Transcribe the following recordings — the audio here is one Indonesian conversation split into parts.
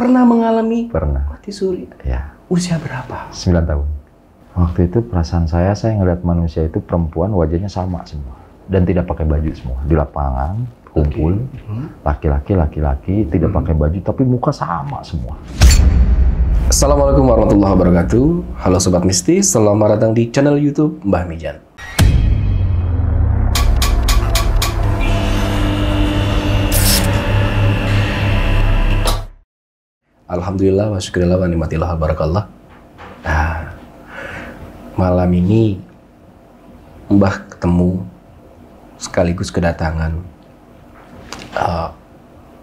Pernah mengalami Pernah. mati suri? Ya. Usia berapa? 9 tahun. Waktu itu perasaan saya ngelihat manusia itu perempuan wajahnya sama semua. Dan tidak pakai baju semua. Di lapangan, kumpul, laki-laki, tidak pakai baju, tapi muka sama semua. Assalamualaikum warahmatullahi wabarakatuh. Halo Sobat Mistis, selamat datang di channel YouTube Mbah Mijan. Alhamdulillah wa syukurillah wa nikmatillah wa barakallah. Nah, malam ini Mbah ketemu sekaligus kedatangan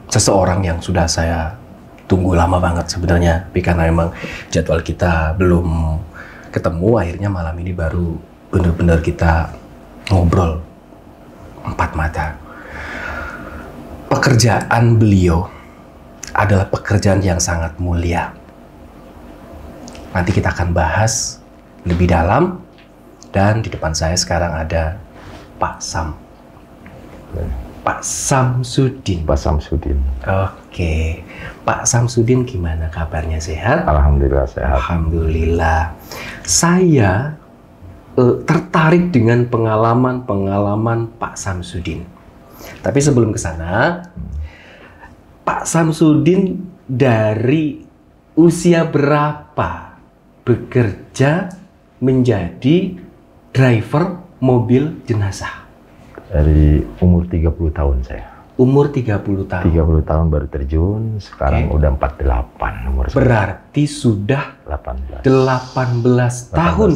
seseorang yang sudah saya tunggu lama banget sebenarnya, tapi karena memang jadwal kita belum ketemu, akhirnya malam ini baru benar-benar kita ngobrol empat mata. Pekerjaan beliau adalah pekerjaan yang sangat mulia. Nanti kita akan bahas lebih dalam, dan di depan saya sekarang ada Pak Sam. Pak Samsudin. Pak Samsudin. Oke, Pak Samsudin gimana kabarnya, sehat? Alhamdulillah sehat. Alhamdulillah. Saya tertarik dengan pengalaman Pak Samsudin. Tapi sebelum ke sana, Pak Samsudin dari usia berapa bekerja menjadi driver mobil jenazah? Dari umur 30 tahun saya. Umur 30 tahun. 30 tahun baru terjun, sekarang udah 48 umur saya. Berarti sudah 18 tahun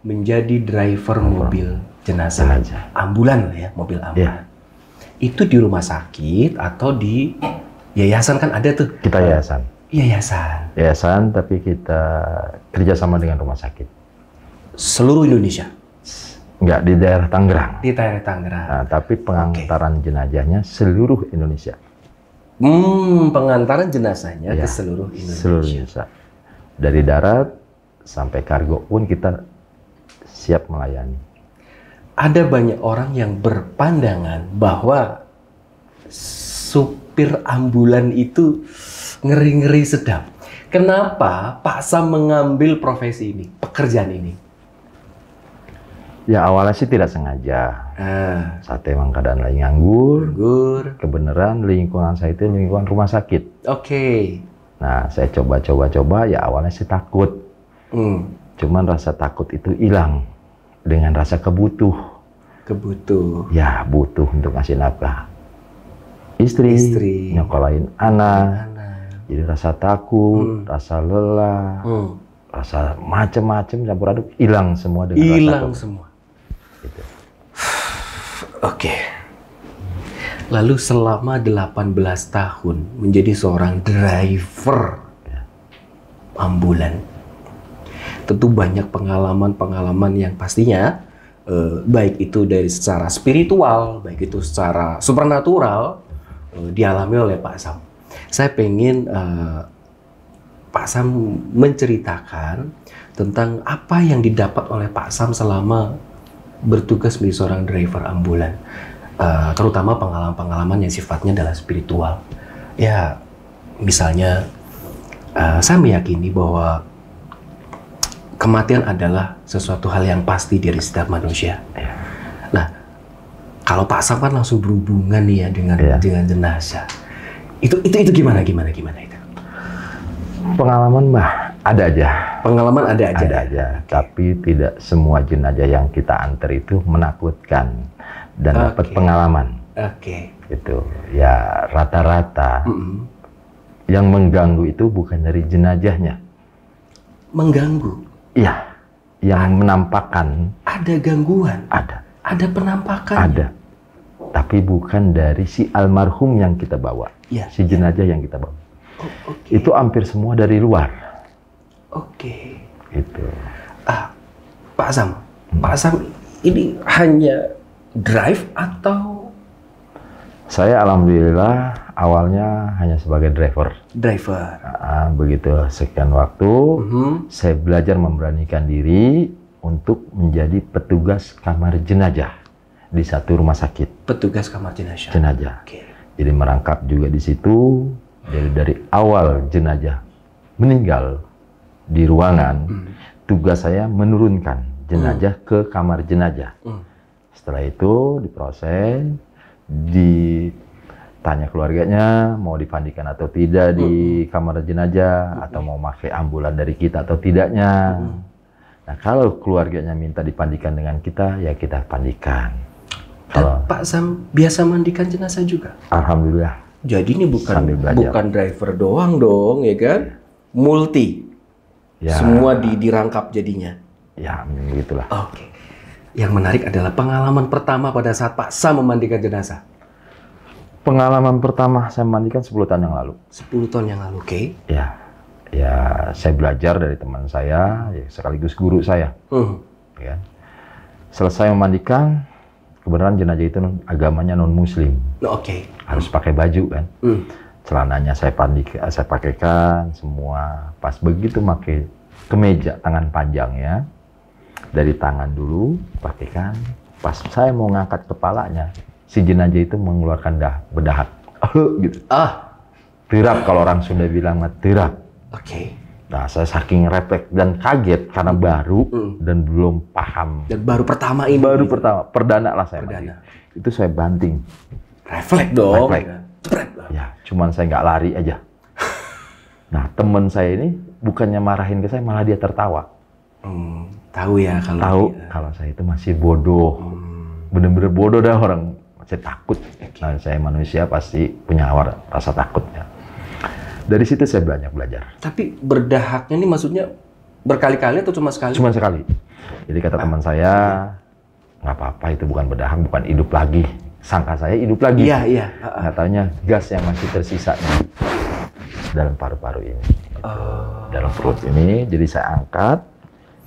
menjadi driver mobil jenazah. Ambulan ya, mobil ambulan. Itu di rumah sakit atau di yayasan, kan ada tuh? Kita yayasan. Yayasan. Yayasan, tapi kita kerjasama dengan rumah sakit. Seluruh Indonesia? Enggak, di daerah Tangerang. Di daerah Tangerang. Nah, tapi pengantaran jenazahnya seluruh Indonesia. Pengantaran jenazahnya ke seluruh Indonesia. Seluruh Indonesia. Dari darat sampai kargo pun kita siap melayani. Ada banyak orang yang berpandangan bahwa supir ambulan itu ngeri-ngeri sedap. Kenapa Pak Sam mengambil profesi ini, pekerjaan ini? Ya awalnya sih tidak sengaja. Saat emang keadaan lagi nganggur. Kebenaran lingkungan saya itu lingkungan rumah sakit. Nah saya coba, ya awalnya sih takut. Cuman rasa takut itu hilang dengan rasa kebutuh. Ya butuh untuk ngasih nafkah istri, nyokolain anak. Jadi rasa takut, rasa lelah, rasa macem-macem campur aduk hilang semua dengan hilang semua. Gitu. Oke. Lalu selama 18 tahun menjadi seorang driver ambulan, tentu banyak pengalaman-pengalaman yang pastinya baik itu dari secara spiritual, baik itu secara supernatural dialami oleh Pak Sam. Saya pengen Pak Sam menceritakan tentang apa yang didapat oleh Pak Sam selama bertugas menjadi seorang driver ambulan, terutama pengalaman-pengalaman yang sifatnya adalah spiritual. Ya, misalnya saya meyakini bahwa kematian adalah sesuatu hal yang pasti dari setiap manusia. Nah, kalau Pak Sam kan langsung berhubungan nih ya dengan jenazah. Itu gimana itu? Pengalaman mah ada aja. Pengalaman ada aja. Tapi tidak semua jenazah yang kita antar itu menakutkan dan dapat pengalaman. Itu ya rata-rata yang mengganggu itu bukan dari jenazahnya. Mengganggu? Iya. Yang menampakkan. Ada gangguan? Ada. Ada penampakan? Ada. Tapi bukan dari si almarhum yang kita bawa. Si jenazah yang kita bawa. Itu hampir semua dari luar. Itu. Pak Sam, ini hanya drive atau? Saya alhamdulillah awalnya hanya sebagai driver. Begitu sekian waktu, saya belajar memberanikan diri untuk menjadi petugas kamar jenazah di satu rumah sakit. Petugas kamar jenazah. Jadi merangkap juga di situ, Jadi dari awal jenazah meninggal di ruangan, tugas saya menurunkan jenazah ke kamar jenazah. Setelah itu diproses, ditanya keluarganya mau dipandikan atau tidak di kamar jenazah, atau mau pakai ambulan dari kita atau tidaknya. Nah, kalau keluarganya minta dipandikan dengan kita, ya kita pandikan. Dan Pak Sam biasa mandikan jenazah juga? Alhamdulillah. Jadi ini bukan driver doang dong, ya kan? Multi. Ya. Semua dirangkap jadinya. Ya, begitulah. Oke. Yang menarik adalah pengalaman pertama pada saat Pak Sam memandikan jenazah. Pengalaman pertama saya mandikan 10 tahun yang lalu. 10 tahun yang lalu, oke. Ya, saya belajar dari teman saya, ya, sekaligus guru saya. Ya. Selesai memandikan, kebenaran jenazah itu agamanya non-muslim. Oke. Harus pakai baju kan. Celananya saya pakaikan semua. Pas begitu pakai kemeja tangan panjang ya. Dari tangan dulu pakaikan. Pas saya mau ngangkat kepalanya, si jenazah itu mengeluarkan bedahak. Gitu. Tirak kalau orang Sunda bilang tirak. Oke. Nah, saya saking refleks dan kaget karena baru dan belum paham. Dan baru pertama ini. Baru pertama, perdana lah saya. Perdana. Itu saya banting. Refleks dong. Refleks. Ya, cuman saya nggak lari aja. Nah, teman saya ini bukannya marahin ke saya, malah dia tertawa. Tahu ya kalau. Tahu kalau saya itu masih bodoh. Bener-bener bodoh dah orang. Saya takut. Nah, saya manusia pasti punya rasa takutnya. Dari situ saya banyak belajar. Tapi berdahaknya ini maksudnya berkali-kali atau cuma sekali? Cuma sekali. Jadi kata teman saya, nggak apa-apa itu bukan berdahak, bukan hidup lagi. Sangka saya hidup lagi. Iya. Katanya gas yang masih tersisa di dalam paru-paru ini. Dalam perut ini, jadi saya angkat,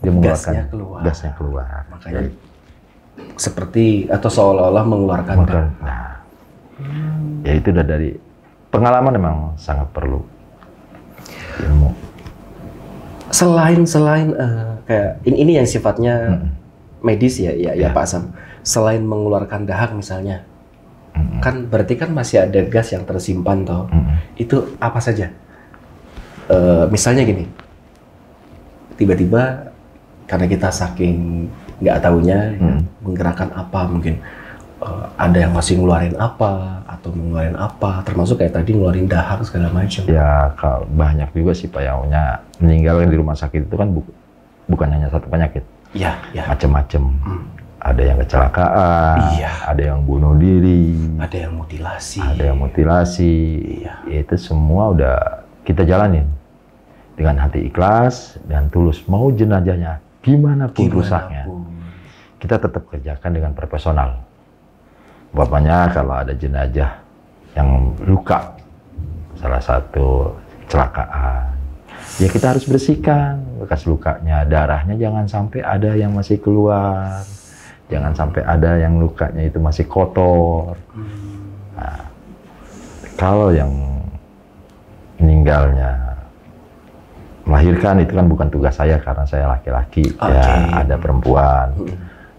dia mengeluarkan gasnya keluar. Makanya seperti atau seolah-olah mengeluarkan. Nah, ya itu udah dari pengalaman memang sangat perlu ilmu. Selain kayak ini yang sifatnya medis ya Pak Sam. Selain mengeluarkan dahak misalnya, kan berarti kan masih ada gas yang tersimpan toh. Itu apa saja? Misalnya gini, tiba-tiba karena kita saking nggak taunya menggerakkan apa mungkin. Ada yang masih ngeluarin apa atau mengeluarin apa, termasuk kayak tadi ngeluarin dahak segala macam. Ya, kalau banyak juga sih Pak yang meninggal di rumah sakit itu kan bukan hanya satu penyakit. Iya. Macam-macam. Ada yang kecelakaan, ada yang bunuh diri, ada yang mutilasi. Ya, itu semua udah kita jalanin dengan hati ikhlas dan tulus. Mau jenazahnya gimana pun rusaknya, kita tetap kerjakan dengan profesional. Bapaknya kalau ada jenazah yang luka, salah satu kecelakaan, ya kita harus bersihkan bekas lukanya, darahnya jangan sampai ada yang masih keluar, jangan sampai ada yang lukanya itu masih kotor. Nah, kalau yang meninggalnya melahirkan itu kan bukan tugas saya karena saya laki-laki, ya ada perempuan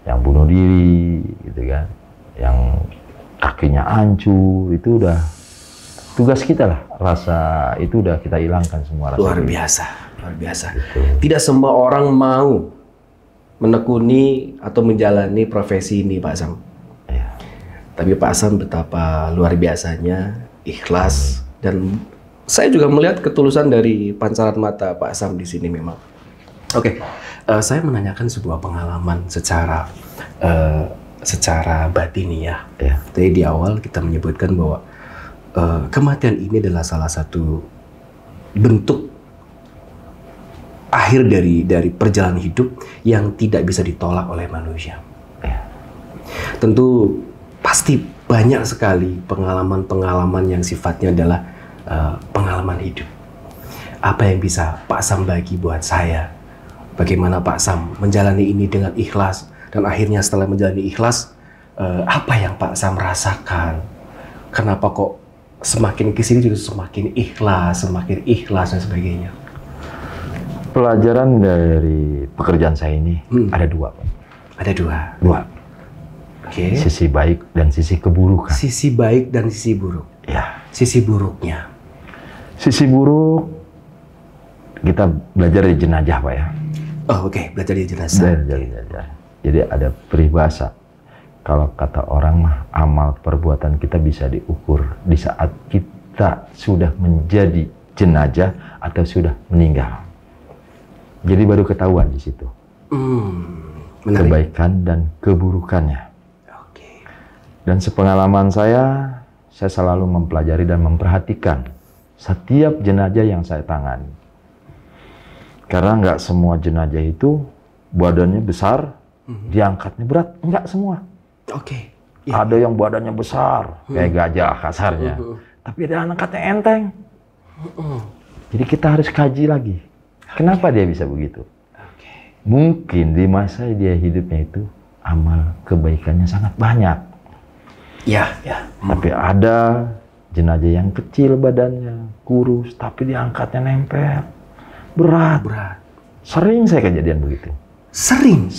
yang bunuh diri, gitu kan. Yang kakinya hancur, itu udah tugas kita lah. Rasa itu udah kita hilangkan semua. Luar biasa. Gitu. Tidak semua orang mau menekuni atau menjalani profesi ini, Pak Sam. Ya. Tapi Pak Sam betapa luar biasanya, ikhlas, dan saya juga melihat ketulusan dari pancaran mata Pak Sam di sini memang. Oke, saya menanyakan sebuah pengalaman secara batiniah. Tadi di awal kita menyebutkan bahwa kematian ini adalah salah satu bentuk akhir dari perjalanan hidup yang tidak bisa ditolak oleh manusia. Tentu pasti banyak sekali pengalaman-pengalaman yang sifatnya adalah pengalaman hidup. Apa yang bisa Pak Sam bagi buat saya? Bagaimana Pak Sam menjalani ini dengan ikhlas? Dan akhirnya setelah menjalani ikhlas, apa yang Pak Sam rasakan? Kenapa kok semakin kesini juga semakin ikhlas dan sebagainya? Pelajaran dari pekerjaan saya ini ada dua, Pak. Ada dua. Oke. Sisi baik dan sisi keburukan. Sisi baik dan sisi buruk. Ya. Sisi buruknya. Sisi buruk, kita belajar di jenazah, Pak ya. Oh, oke. Belajar di jenazah. Belajar di jenazah. Jadi ada peribahasa. Kalau kata orang mah, amal perbuatan kita bisa diukur di saat kita sudah menjadi jenazah atau sudah meninggal. Jadi baru ketahuan di situ. Kebaikan dan keburukannya. Oke. Dan sepengalaman saya selalu mempelajari dan memperhatikan setiap jenazah yang saya tangani. Karena nggak semua jenazah itu badannya besar, diangkatnya berat. Nggak semua. Oke. Ada yang badannya besar, kayak gajah kasarnya. Tapi ada angkatnya enteng. Jadi kita harus kaji lagi. Kenapa dia bisa begitu? Mungkin di masa dia hidupnya itu amal kebaikannya sangat banyak. Ya. Tapi ada jenazah yang kecil badannya, kurus, tapi diangkatnya nempel. Berat. Sering saya kejadian begitu. Sering.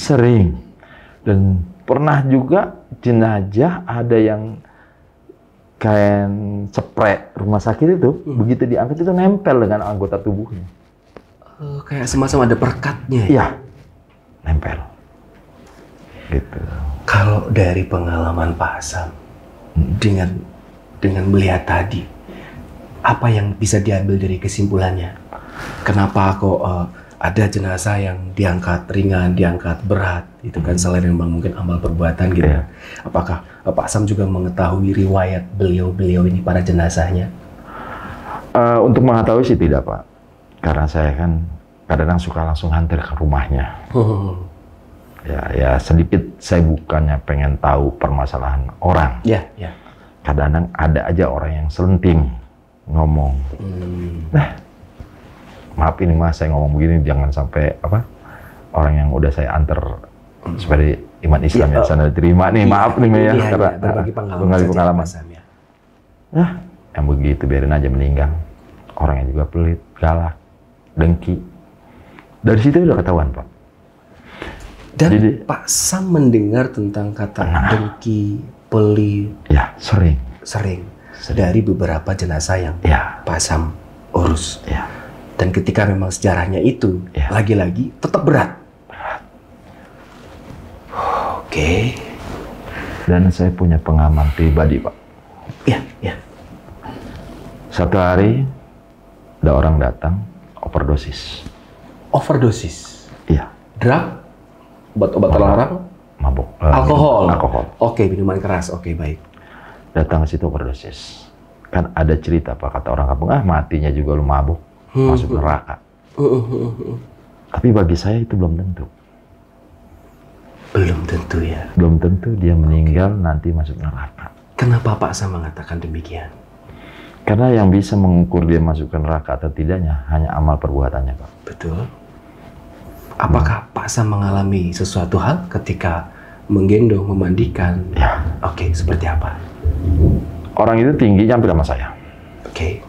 Dan pernah juga jenazah ada yang kain spray rumah sakit itu, begitu diangkat itu nempel dengan anggota tubuhnya. Kayak semacam ada perkatnya. Iya, nempel. Gitu. Kalau dari pengalaman Pak Asam, dengan melihat tadi, apa yang bisa diambil dari kesimpulannya? Kenapa kok ada jenazah yang diangkat ringan, diangkat berat, itu kan selain memang mungkin amal perbuatan gitu. Yeah. Apakah Pak Asam juga mengetahui riwayat beliau ini para jenazahnya? Untuk mengetahui sih tidak, Pak. Karena saya kan kadang-kadang suka langsung hantar ke rumahnya. Ya sedikit saya bukannya pengen tahu permasalahan orang. Ya. Kadang-kadang ada aja orang yang selenting ngomong. Nah, maaf ini Mas, saya ngomong begini jangan sampai orang yang udah saya antar sebagai iman Islam yang sana diterima nih. Maaf nih ya, karena berbagi pengalaman. Nah, yang begitu biarin aja meninggal. Orangnya juga pelit, galak, dengki. Dari situ udah ketahuan, Pak. Dan jadi, Pak Sam mendengar tentang kata dengki, pelit. Ya, sering. Dari beberapa jenazah yang Pak Sam urus. Ya. Dan ketika memang sejarahnya itu, lagi-lagi tetap berat. Oke. Dan saya punya pengalaman pribadi, Pak. Iya. Satu hari, ada orang datang, overdosis. Iya. Drug? Obat-obat terlarang? Mabuk. Alkohol? Alkohol. Oke, minuman keras. Oke, baik. Datang ke situ overdosis. Kan ada cerita, Pak, kata orang kampung, matinya juga lu mabuk. Masuk neraka. Tapi bagi saya itu belum tentu. Belum tentu ya? Belum tentu dia meninggal nanti masuk neraka. Kenapa Pak Sam mengatakan demikian? Karena yang bisa mengukur dia masuk ke neraka atau tidaknya hanya amal perbuatannya, Pak. Betul. Apakah Pak Sam mengalami sesuatu hal ketika menggendong, memandikan? Ya. Oke, seperti apa? Orang itu tingginya hampir sama saya. Oke.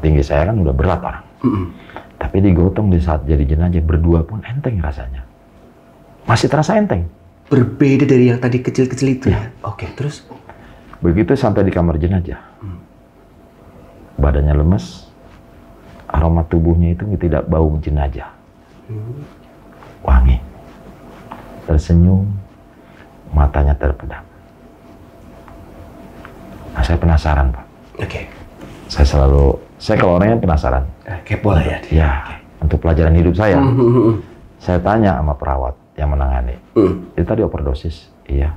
Tinggi saya kan udah berat orang. Tapi digotong di saat jadi jenazah berdua pun enteng rasanya. Masih terasa enteng. Berbeda dari yang tadi kecil-kecil itu ya? Oke, terus? Begitu sampai di kamar jenazah. Badannya lemes. Aroma tubuhnya itu tidak bau jenazah. Wangi. Tersenyum. Matanya terpedam. Nah, saya penasaran, Pak. Oke. Saya kalau orangnya penasaran. Kepo lah ya. Ya, untuk pelajaran hidup saya. Saya tanya sama perawat yang menangani. Itu tadi overdosis. Iya.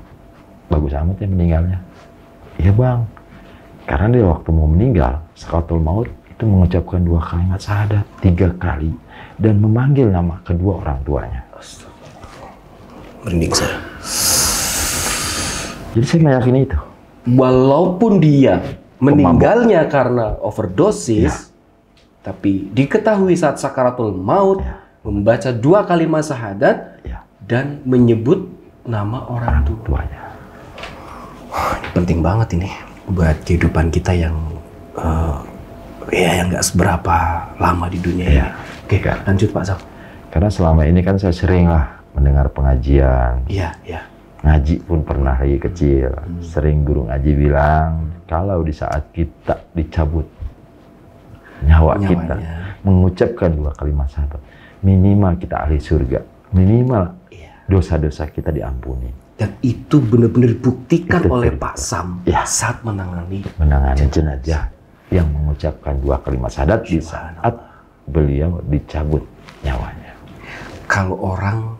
Bagus amat ya meninggalnya. Iya, Bang. Karena dia waktu mau meninggal, sakaratul maut itu mengucapkan 2 kalimat syahadat 3 kali dan memanggil nama kedua orang tuanya. Merinding saya. Jadi saya nggak yakin itu. Walaupun dia meninggalnya karena overdosis, tapi diketahui saat sakaratul maut membaca 2 kalimat syahadat dan menyebut nama orang tuanya. Ini penting banget ini buat kehidupan kita yang yang nggak seberapa lama di dunia ya. Oke, lanjut Pak Sam. Karena selama ini kan saya sering lah mendengar pengajian. Iya. Ngaji pun pernah lagi kecil. Sering guru ngaji bilang, kalau di saat kita dicabut nyawa kita, mengucapkan 2 kalimat syahadat, minimal kita ahli surga, minimal dosa-dosa kita diampuni. Dan itu benar-benar dibuktikan oleh Pak Sam saat menangani jenazah yang mengucapkan 2 kalimat syahadat di saat beliau dicabut nyawanya. Kalau orang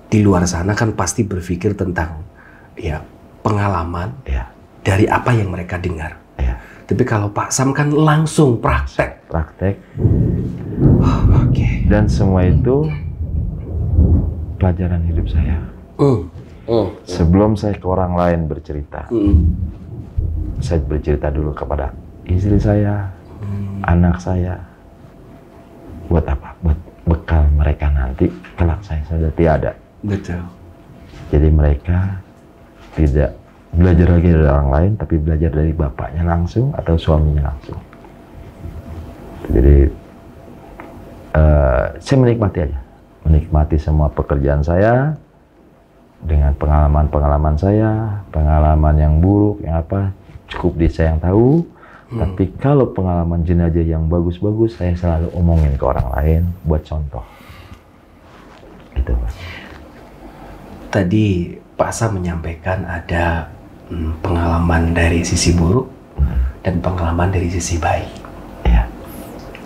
di luar sana kan pasti berpikir tentang pengalaman dari apa yang mereka dengar. Tapi kalau Pak Sam kan langsung praktek. Dan semua itu pelajaran hidup saya. Sebelum saya ke orang lain bercerita, saya bercerita dulu kepada istri saya, anak saya. Buat apa? Buat bekal mereka nanti kelak saya sudah tiada. Betul. Jadi mereka tidak belajar lagi dari orang lain, tapi belajar dari bapaknya langsung atau suaminya langsung. Jadi saya menikmati aja, menikmati semua pekerjaan saya dengan pengalaman saya, pengalaman yang buruk, yang apa cukup di saya yang tahu. Tapi kalau pengalaman jenazah yang bagus-bagus, saya selalu omongin ke orang lain buat contoh. Gitu. Tadi Pak Sam menyampaikan ada pengalaman dari sisi buruk dan pengalaman dari sisi baik.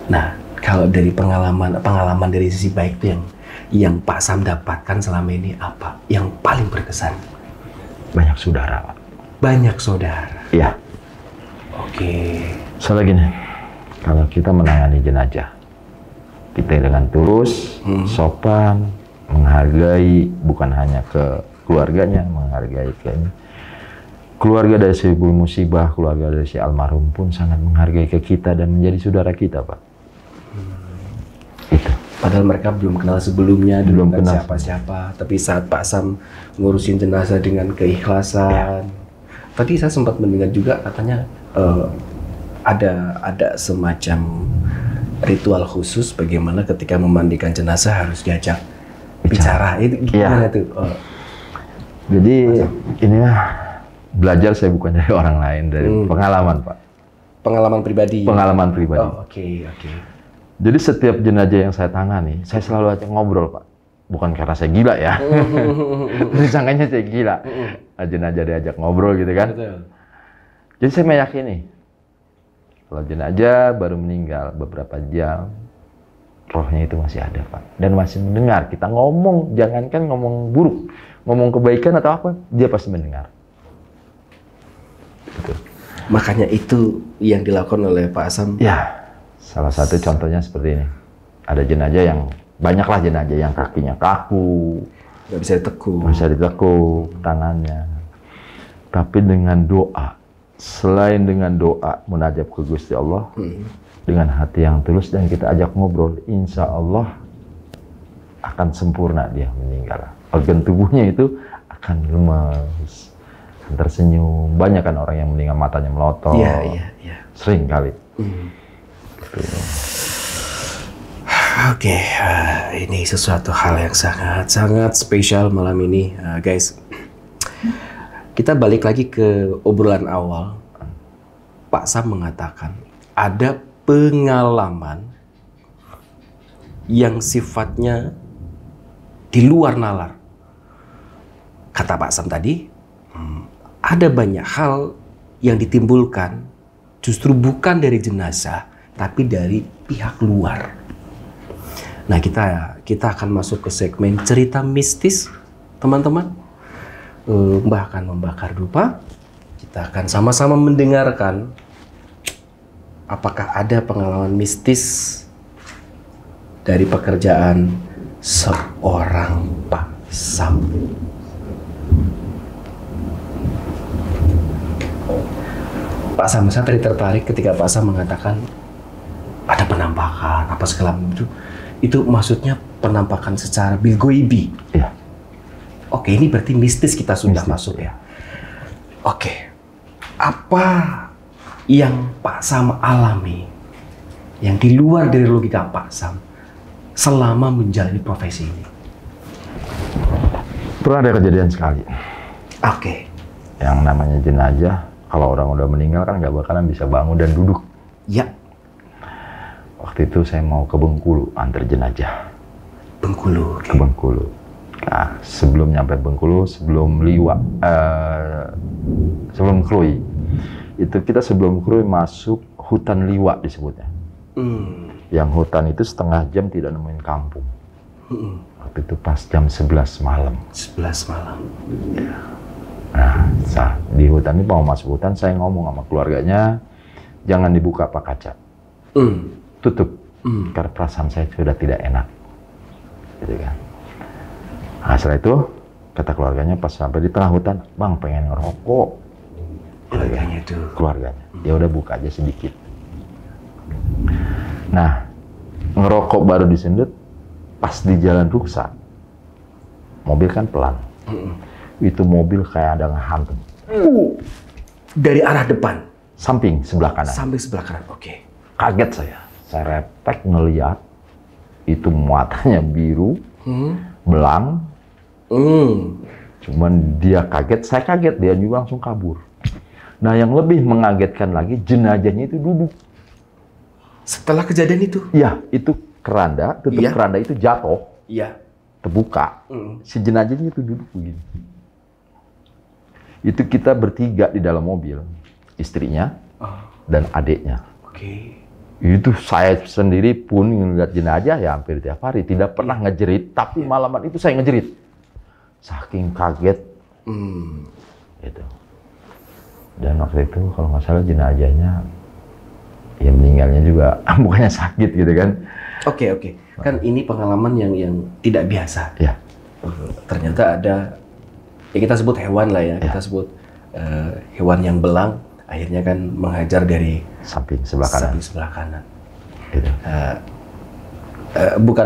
Nah, kalau dari pengalaman dari sisi baik itu yang Pak Sam dapatkan selama ini apa? Yang paling berkesan? Banyak saudara, Pak. Banyak saudara. Iya. Oke. Soalnya gini, kalau kita menangani jenazah, kita dengan tulus, sopan, menghargai bukan hanya ke keluarganya, menghargai ke ini. Keluarga dari si musibah, keluarga dari si almarhum pun sangat menghargai ke kita dan menjadi saudara kita, Pak. Itu. Padahal mereka belum kenal sebelumnya, belum kenal siapa-siapa. Tapi saat Pak Sam ngurusin jenazah dengan keikhlasan. Tadi saya sempat mendengar juga katanya ada semacam ritual khusus bagaimana ketika memandikan jenazah harus diajak bicara. Itu gimana tuh? Jadi inilah belajar saya bukan dari orang lain, dari pengalaman, Pak. Pengalaman pribadi. Pengalaman pribadi. Oh, oke. Jadi setiap jenazah yang saya tangani, saya selalu ajak ngobrol, Pak. Bukan karena saya gila ya. Disangkanya saya gila. Jenazah diajak ngobrol gitu kan. Betul. Jadi saya meyakini kalau jenazah baru meninggal beberapa jam, rohnya itu masih ada, Pak. Dan masih mendengar. Kita ngomong, jangankan ngomong buruk, ngomong kebaikan atau apa, dia pasti mendengar. Gitu. Makanya itu yang dilakukan oleh Pak Sam. Ya, salah satu contohnya seperti ini. Ada jenazah yang, banyaklah jenazah yang kakinya kaku, nggak bisa ditekuk. Nggak bisa ditekuk tangannya. Tapi dengan doa, selain dengan doa munajat ke Gusti Allah, dengan hati yang tulus dan kita ajak ngobrol, insya Allah akan sempurna dia meninggal. Organ tubuhnya itu akan lemas, akan tersenyum. Banyak kan orang yang meninggal matanya melotot. Iya. Sering kali. Oke, ini sesuatu hal yang sangat spesial malam ini, guys. Kita balik lagi ke obrolan awal. Pak Sam mengatakan ada pengalaman yang sifatnya di luar nalar. Kata Pak Sam tadi, ada banyak hal yang ditimbulkan justru bukan dari jenazah, tapi dari pihak luar. Nah, kita akan masuk ke segmen cerita mistis, teman-teman. Mbah akan membakar dupa. Kita akan sama-sama mendengarkan apakah ada pengalaman mistis dari pekerjaan seorang Pak Sam. Pak Sam, saya tadi tertarik ketika Pak Sam mengatakan ada penampakan apa segala macam. Itu maksudnya penampakan secara bilgoibi. Iya. Oke, ini berarti mistis kita sudah masuk ya. Oke, apa yang Pak Sam alami yang di luar dari logika Pak Sam selama menjalani profesi ini? Pernah ada kejadian sekali. Oke. Yang namanya jenazah, kalau orang udah meninggal kan nggak bakalan bisa bangun dan duduk. Ya. Waktu itu saya mau ke Bengkulu antar jenazah. Bengkulu. Ke Bengkulu. Nah, sebelum nyampe Bengkulu, sebelum Liwa, sebelum Krui, itu kita sebelum Krui masuk hutan Liwa disebutnya. Yang hutan itu setengah jam tidak nemuin kampung. Waktu itu pas jam 11 malam. 11 malam. Ya. Nah, di hutan ini mau masuk hutan, saya ngomong sama keluarganya, jangan dibuka pak kaca. Tutup. Karena perasaan saya sudah tidak enak. Gitu kan. Nah, setelah itu, kata keluarganya pas sampai di tengah hutan, Bang pengen ngerokok. Keluarganya tuh. Keluarganya. Ya udah buka aja sedikit. Nah, ngerokok baru disendut, pas di jalan ruksa, mobil kan pelan. Itu mobil kayak ada ngehantam. Dari arah depan? Samping, sebelah kanan. Samping sebelah kanan, oke. Kaget saya. Saya refleks ngeliat, itu muatannya biru, belang. Cuman dia kaget, saya kaget, dia juga langsung kabur. Nah, yang lebih mengagetkan lagi, jenazahnya itu duduk. Setelah kejadian itu? Iya, itu keranda, tutup keranda itu jatuh. Iya. Terbuka. Si jenazahnya itu duduk begini. Itu kita bertiga di dalam mobil. Istrinya dan adiknya. Oke. Itu saya sendiri pun ngeliat jenazah ya hampir tiap hari. Tidak pernah ngejerit, tapi malaman itu saya ngejerit. Saking kaget. Gitu. Dan waktu itu kalau nggak salah jenazahnya ya meninggalnya juga bukannya sakit gitu kan. Oke. Kan ini pengalaman yang tidak biasa. Ya. Ternyata ada, ya kita sebut hewan lah ya. Kita sebut hewan yang belang, akhirnya kan menghajar dari samping sebelah kanan. Samping sebelah kanan. Gitu.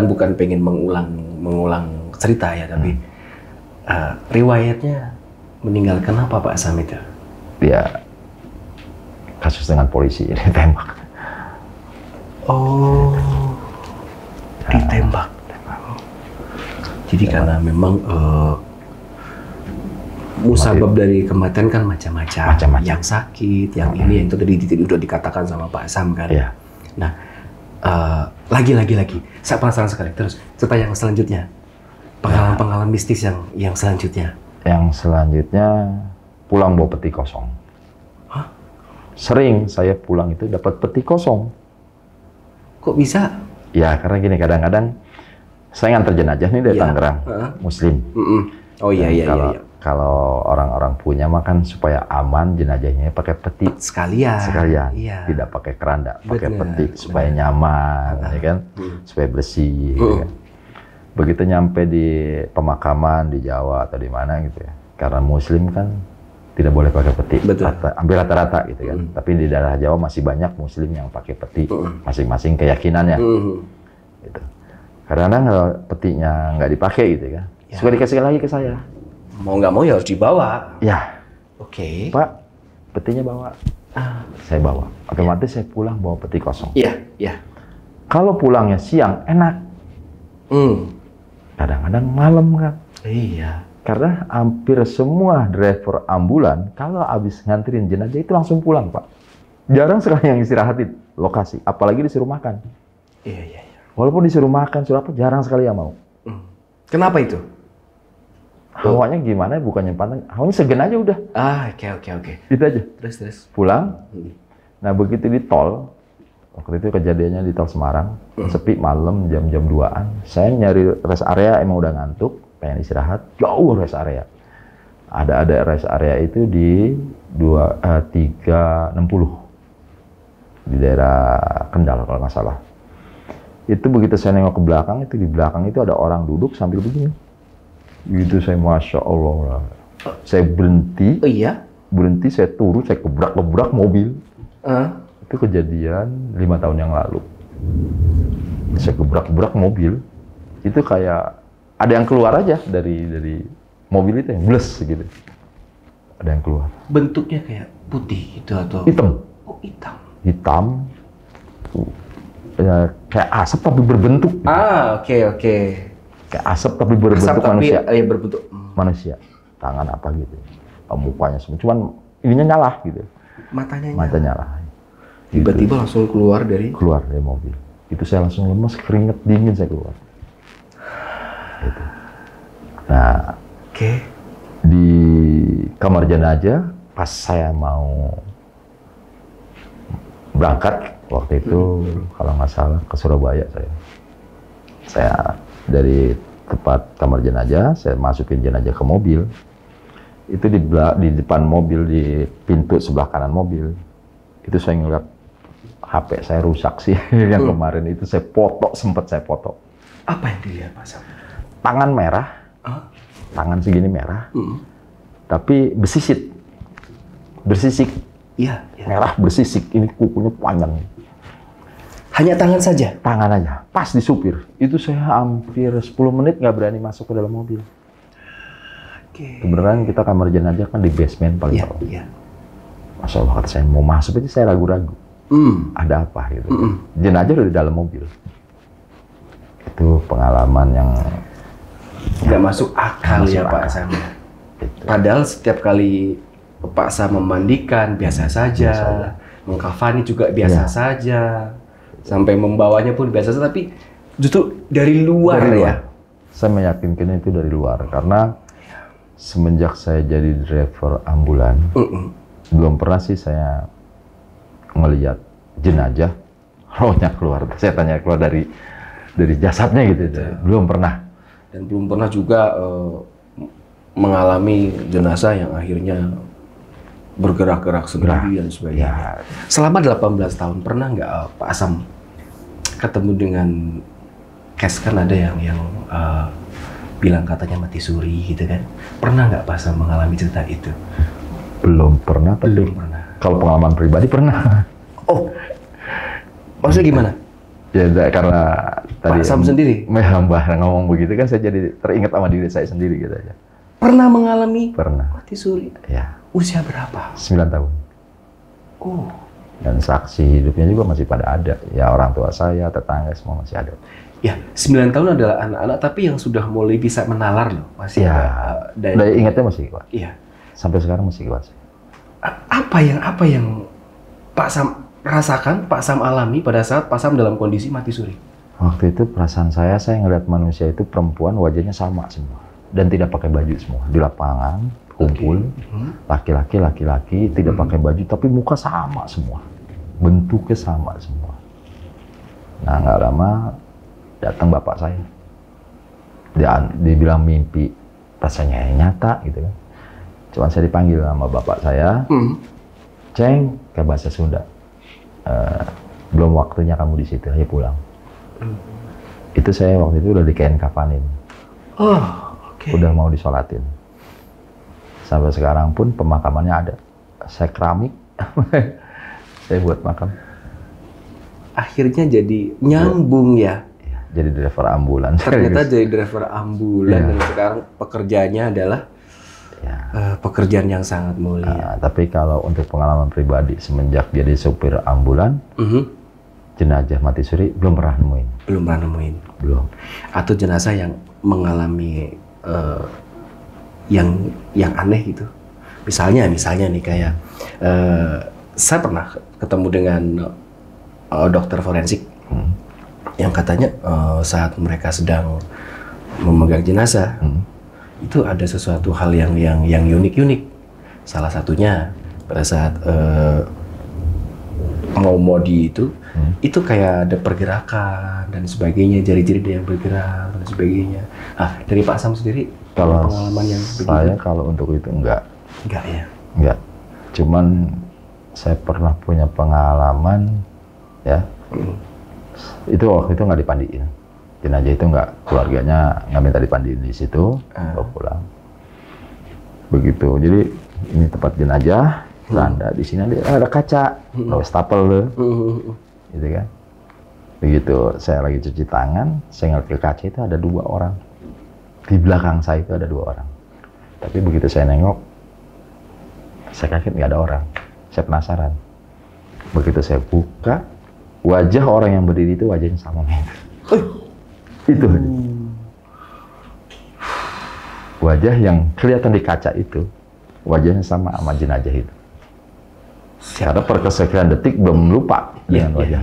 Bukan pengen mengulang cerita ya, tapi riwayatnya meninggal kenapa Pak Sam itu? Dia kasus dengan polisi ditembak. Oh, ditembak. Jadi karena memang musabab dari kematian kan macam-macam. Yang sakit, yang ini, yang itu tadi udah dikatakan sama Pak Sam kan. Iya. Nah, lagi. Saya penasaran sekali. Terus cerita yang selanjutnya, pengalaman mistis yang selanjutnya. Yang selanjutnya pulang bawa peti kosong. Hah? Sering saya pulang itu dapat peti kosong. Kok bisa? Ya karena gini, kadang-kadang saya nganter jenazah nih dari Tangerang, Muslim. Oh iya. Kalau orang-orang punya makan supaya aman jenazahnya pakai peti sekalian. Iya. Tidak pakai keranda, pakai peti supaya nyaman, ya kan, supaya bersih. Ya kan? Begitu nyampe di pemakaman di Jawa atau di mana gitu ya, karena Muslim kan tidak boleh pakai peti, hampir rata-rata gitu kan. Tapi di daerah Jawa masih banyak Muslim yang pakai peti, masing-masing keyakinannya. Gitu. Kadang-kadang kalau petinya nggak dipakai gitu kan, suka dikasih lagi ke saya. Mau nggak mau ya harus dibawa. Ya. Oke. Pak, petinya bawa. Saya bawa. Otomatis saya pulang bawa peti kosong. Iya. Kalau pulangnya siang enak. Kadang-kadang malam kan. Iya. Karena hampir semua driver ambulan kalau habis nganterin jenazah itu langsung pulang, Pak. Jarang sekali yang istirahat di lokasi, apalagi disuruh makan. Iya. Walaupun disuruh makan, suruh apa, jarang sekali yang mau. Kenapa itu? Hawanya gimana? Bukannya pantai, hawanya segan aja udah. Oke. Itu aja. Terus. Pulang. Nah begitu di tol, waktu itu kejadiannya di tol Semarang, sepi malam jam-jam 2-an. Saya nyari rest area, emang udah ngantuk, pengen istirahat, jauh rest area. Ada rest area itu di 360 di daerah Kendal kalau nggak salah. Itu begitu saya nengok ke belakang, itu di belakang itu ada orang duduk sambil begini. Itu saya Masya Allah. Saya berhenti. Oh iya? Berhenti, saya turun, saya gebrak mobil. Itu kejadian 5 tahun yang lalu. Saya gebrak mobil. Itu kayak ada yang keluar aja dari mobil itu, yang bles gitu. Ada yang keluar. Bentuknya kayak putih gitu atau? Hitam. Oh, hitam. Hitam. Ya, kayak asap tapi berbentuk. Gitu. Oke. Kayak asap tapi berbentuk manusia. Iya, berbentuk manusia. Tangan apa gitu. Mukanya semua. Cuman ininya nyala gitu. Matanya nyala. Tiba-tiba langsung keluar dari mobil. Itu saya langsung lemas, keringet dingin saya keluar. Gitu. Nah, di kamar jenazah pas saya mau berangkat waktu itu, kalau nggak salah ke Surabaya saya dari tempat kamar jenazah, saya masukin jenazah ke mobil. Itu di depan mobil, di pintu sebelah kanan mobil, itu saya ngeliat HP saya rusak sih. Yang kemarin itu saya foto, sempat saya foto. Apa yang dilihat Pak Sam? Tangan merah, tangan segini merah, tapi bersisik. Iya. Merah bersisik, ini kukunya panjang. Hanya tangan saja? Tangan aja, pas di supir. Itu saya hampir 10 menit nggak berani masuk ke dalam mobil. Kebenaran kita kamar jenazah kan di basement paling bawah. Masya Allah, kata saya mau masuk aja saya ragu-ragu. Ada apa gitu. Jenazah udah di dalam mobil. Itu pengalaman yang nggak masuk akal ya Pak Sam. Padahal setiap kali Pak Sam memandikan biasa saja, mengkafani juga biasa saja, sampai membawanya pun biasa saja, tapi justru dari luar ya. Saya meyakinkan itu dari luar karena semenjak saya jadi driver ambulan, belum pernah sih saya ngelihat jenazah rohnya keluar. Saya tanya keluar dari jasadnya gitu, belum pernah. Dan belum pernah juga mengalami jenazah yang akhirnya bergerak-gerak sendiri dan sebagainya. Selama 18 tahun pernah nggak Pak Asam ketemu dengan case, kan ada yang bilang katanya mati suri gitu kan? Pernah nggak Pak Asam mengalami cerita itu? Belum pernah. Belum pernah. Kalau pengalaman pribadi pernah. Oh, maksudnya gimana? Ya karena tadi Pak Sam sendiri Mbah ngomong begitu kan, saya jadi teringat sama diri saya sendiri gitu aja. Pernah mengalami mati suri? Ya. Usia berapa? 9 tahun. Oh. Dan saksi hidupnya juga masih pada ada. Ya orang tua saya, tetangga semua masih ada. Ya, 9 tahun adalah anak-anak tapi yang sudah mulai bisa menalar loh. Masih ada. Daya ingatnya masih kuat. Iya. Sampai sekarang masih kuat. Apa yang Pak Sam rasakan, Pak Sam alami pada saat Pak Sam dalam kondisi mati suri? Waktu itu perasaan saya ngeliat manusia itu perempuan wajahnya sama semua. Dan tidak pakai baju semua. Di lapangan, kumpul, laki-laki, tidak pakai baju, tapi muka sama semua. Bentuknya sama semua. Nah, nggak lama datang bapak saya. Dia bilang mimpi, rasanya nyata gitu kan. Cuman saya dipanggil sama bapak saya, Ceng, ke bahasa Sunda. Belum waktunya kamu di situ, ayo pulang. Itu saya waktu itu udah dikain kafanin. Udah mau disolatin. Sampai sekarang pun pemakamannya ada. Saya keramik, saya buat makam. Akhirnya jadi nyambung ya. Jadi driver ambulan. Ternyata jadi driver ambulan dan sekarang pekerjaannya adalah pekerjaan yang sangat mulia. Tapi kalau untuk pengalaman pribadi semenjak jadi supir ambulan, jenazah mati suri belum pernah nemuin. Belum. Atau jenazah yang mengalami yang aneh gitu. Misalnya nih kayak saya pernah ketemu dengan dokter forensik yang katanya saat mereka sedang memegang jenazah itu ada sesuatu hal yang unik. Salah satunya pada saat mau modi itu kayak ada pergerakan dan sebagainya, jari-jari dia yang bergerak dan sebagainya. Dari Pak Sam sendiri, kalau pengalaman yang saya kalau untuk itu enggak ya? Enggak. Cuman saya pernah punya pengalaman ya. Itu waktu itu nggak dipandiin. Jenazah itu nggak, keluarganya nggak minta dipandiin di situ, bawa pulang. Begitu. Jadi ini tempat jenazah, Belanda di sini ada kaca, wastafel tuh, gitu kan. Begitu saya lagi cuci tangan, saya ngeliat ke kaca itu ada 2 orang. Di belakang saya itu ada 2 orang. Tapi begitu saya nengok, saya kaget nggak ada orang. Saya penasaran. Begitu saya buka, wajah orang yang berdiri itu wajahnya sama men. Itu. Wajah yang kelihatan di kaca itu, wajahnya sama jenazah itu. Karena per kesekian detik belum lupa dengan wajah.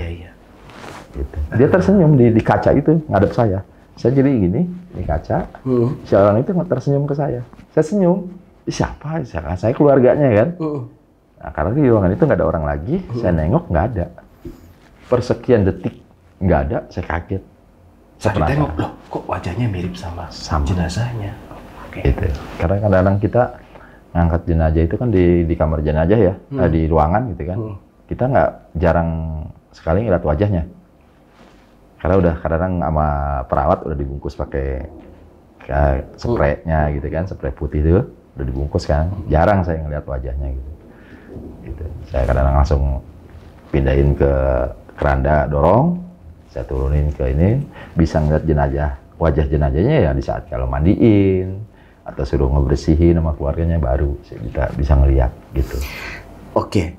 Gitu. Dia tersenyum di kaca itu, ngadep saya. Saya jadi gini, di kaca, si orang itu tersenyum ke saya. Saya senyum, siapa? Saya keluarganya kan. Nah, karena di ruangan itu nggak ada orang lagi, saya nengok nggak ada. Persekian detik nggak ada, saya kaget. Saya tengok, loh kok wajahnya mirip sama jenazahnya. Gitu. Karena kadang-kadang kita ngangkat jenazah itu kan di kamar jenazah ya, di ruangan gitu kan. Kita nggak jarang sekali ngeliat wajahnya. Karena udah kadang-kadang sama perawat udah dibungkus pakai spraynya gitu kan, spray putih itu udah dibungkus kan. Jarang saya ngeliat wajahnya gitu. Saya kadang-kadang langsung pindahin ke keranda dorong, saya turunin ke ini, bisa ngeliat jenazah, wajah jenazahnya ya di saat kalau mandiin atau suruh ngebersihin sama keluarganya baru kita bisa ngeliat gitu. Oke.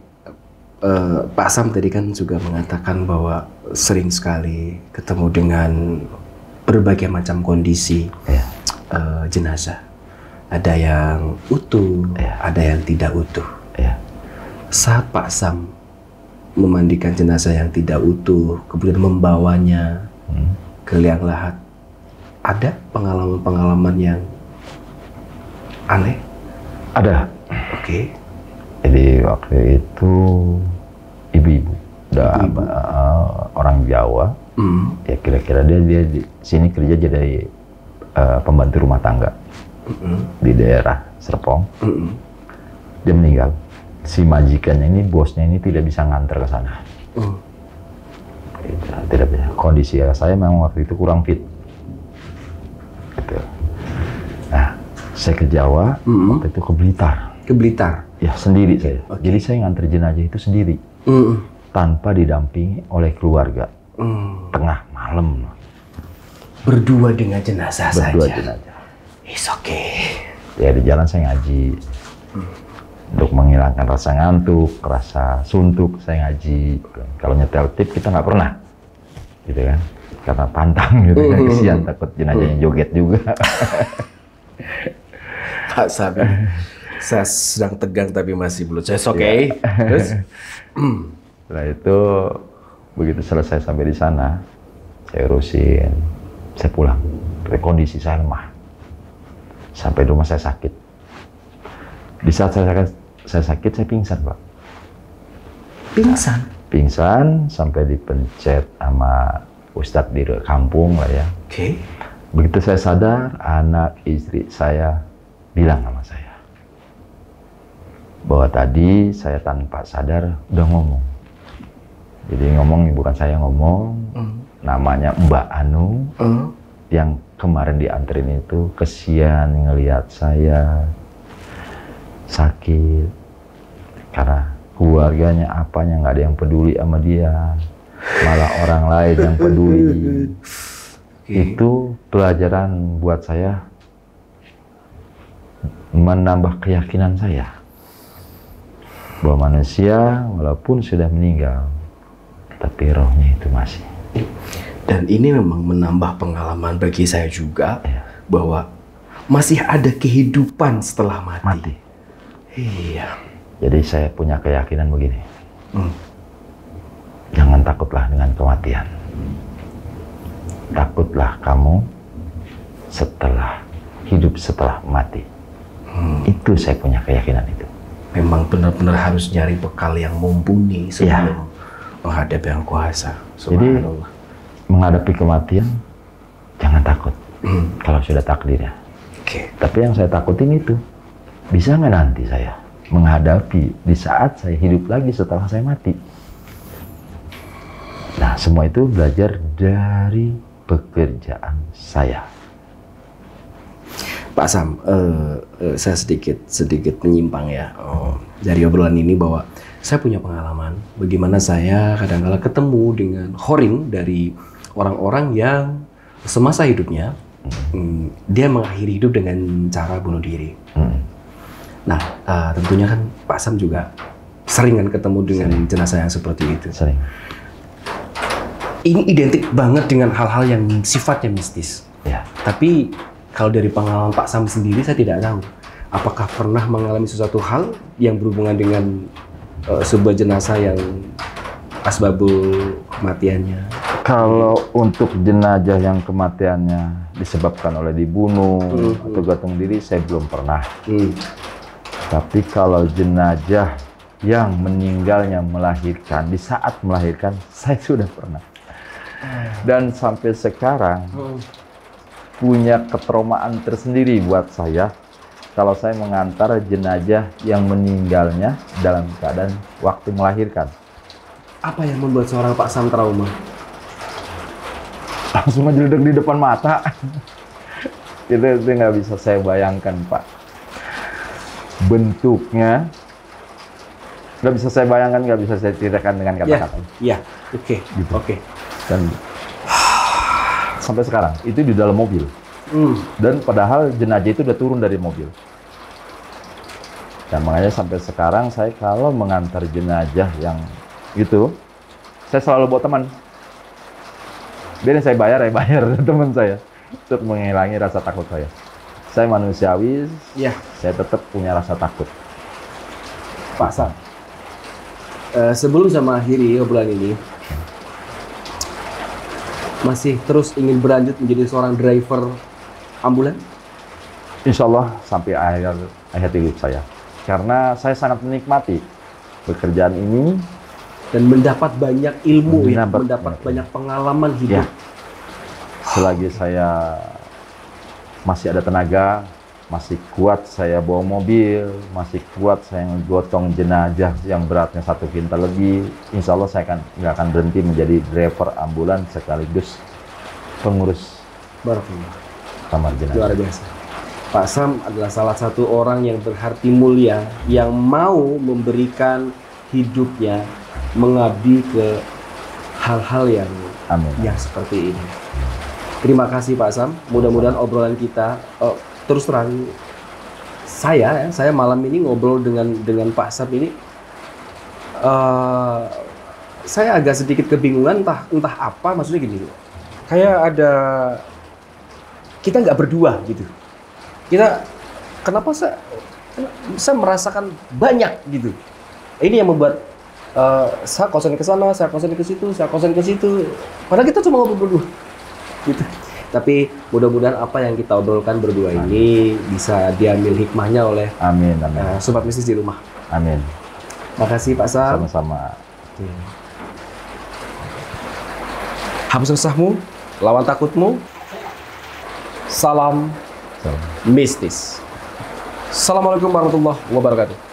Pak Sam tadi kan juga mengatakan bahwa sering sekali ketemu dengan berbagai macam kondisi jenazah. Ada yang utuh, ada yang tidak utuh. Saat Pak Sam memandikan jenazah yang tidak utuh, kemudian membawanya ke liang lahat, ada pengalaman-pengalaman yang aneh? Ada. Oke. Jadi waktu itu ibu-ibu, orang Jawa, ya kira-kira dia di sini kerja jadi pembantu rumah tangga di daerah Serpong. Dia meninggal. Si majikannya ini, bosnya ini tidak bisa nganter ke sana. Tidak bisa. Kondisi saya memang waktu itu kurang fit. Gitu. Nah, saya ke Jawa, waktu itu ke Blitar. Ke Blitar? Ya, sendiri saya. Jadi saya nganter jenazah itu sendiri. Tanpa didampingi oleh keluarga. Tengah malam. Berdua dengan jenazah saja? Berdua jenazah. It's okay. Ya, di jalan saya ngaji. Untuk menghilangkan rasa ngantuk, rasa suntuk, saya ngaji. Kalau nyetel tip kita nggak pernah. Gitu kan. Karena pantang gitu kan. Kesian takut jenazahnya joget juga. Pak Sam, saya sedang tegang tapi masih belum. Saya oke. Terus? Setelah itu begitu selesai sampai di sana, saya urusin, saya pulang. Tapi kondisi saya lemah. Sampai di rumah saya sakit. Di saat saya sakit, saya pingsan, Pak. Pingsan? Pingsan sampai dipencet sama Ustadz di kampung lah ya. Oke. Begitu saya sadar, anak istri saya bilang sama saya bahwa tadi saya tanpa sadar udah ngomong. Jadi ngomong bukan saya ngomong, namanya Mbak Anu yang kemarin dianterin itu kesian ngelihat saya sakit karena keluarganya apanya nggak ada yang peduli sama dia, malah orang lain yang peduli. Itu pelajaran buat saya, menambah keyakinan saya bahwa manusia walaupun sudah meninggal tapi rohnya itu masih. Dan ini memang menambah pengalaman bagi saya juga bahwa masih ada kehidupan setelah mati. Iya. Jadi saya punya keyakinan begini, jangan takutlah dengan kematian. Takutlah kamu setelah hidup setelah mati. Itu saya punya keyakinan itu. Memang benar-benar harus nyari bekal yang mumpuni sebelum menghadapi Yang Kuasa. Jadi menghadapi kematian jangan takut kalau sudah takdirnya. Tapi yang saya takutin itu, bisa nggak nanti saya menghadapi di saat saya hidup lagi setelah saya mati. Nah, semua itu belajar dari pekerjaan saya. Pak Sam, saya sedikit menyimpang ya dari obrolan ini, bahwa saya punya pengalaman bagaimana saya kadang-kala ketemu dengan khoring dari orang-orang yang semasa hidupnya dia mengakhiri hidup dengan cara bunuh diri. Nah, tentunya kan Pak Sam juga sering kan ketemu dengan jenazah yang seperti itu. Sering. Ini identik banget dengan hal-hal yang sifatnya mistis. Ya. Tapi kalau dari pengalaman Pak Sam sendiri, saya tidak tahu apakah pernah mengalami sesuatu hal yang berhubungan dengan sebuah jenazah yang asbabul kematiannya Kalau untuk jenazah yang kematiannya disebabkan oleh dibunuh atau gantung diri, saya belum pernah. Tapi kalau jenazah yang meninggalnya melahirkan, di saat melahirkan, saya sudah pernah. Dan sampai sekarang punya ketraumaan tersendiri buat saya kalau saya mengantar jenazah yang meninggalnya dalam keadaan waktu melahirkan. Apa yang membuat seorang Pak Sam trauma? Langsung menjeledek di depan mata. Itu nggak bisa saya bayangkan, Pak. Bentuknya nggak bisa saya bayangkan, nggak bisa saya ceritakan dengan kata-kata. Iya, oke, gitu. Oke. Dan sampai sekarang itu di dalam mobil. Dan padahal jenazah itu udah turun dari mobil. Dan makanya sampai sekarang saya kalau mengantar jenazah yang itu, saya selalu bawa teman. Biar saya bayar teman saya untuk menghilangi rasa takut saya. Saya manusiawi, saya tetap punya rasa takut. Pak Sam, sebelum sama akhiri obrolan ini, masih terus ingin berlanjut menjadi seorang driver ambulan? Insya Allah sampai akhir hidup saya. Karena saya sangat menikmati pekerjaan ini. Dan mendapat banyak ilmu, mendapat banyak pengalaman hidup. Selagi saya masih ada tenaga, masih kuat saya bawa mobil, masih kuat saya menggotong jenazah yang beratnya 1 kintal lebih, insya Allah saya nggak akan berhenti menjadi driver ambulan sekaligus pengurus kamar jenazah. Luar biasa. Pak Sam adalah salah satu orang yang berhati mulia, yang mau memberikan hidupnya mengabdi ke hal-hal yang seperti ini. Terima kasih Pak Sam. Mudah-mudahan obrolan kita terus terang saya malam ini ngobrol dengan Pak Sam ini saya agak sedikit kebingungan entah apa, maksudnya gini. Kayak ada kita nggak berdua gitu. Kenapa saya merasakan banyak gitu. Ini yang membuat saya konsen ke sana, saya konsen ke situ, saya konsen ke situ. Padahal kita cuma ngobrol berdua, gitu. Tapi mudah-mudahan apa yang kita obrolkan berdua ini bisa diambil hikmahnya oleh sobat bisnis di rumah. Amin. Makasih Pak Sam. Sama-sama. Hapus resahmu, lawan takutmu. Salam mistis. Assalamualaikum warahmatullahi wabarakatuh.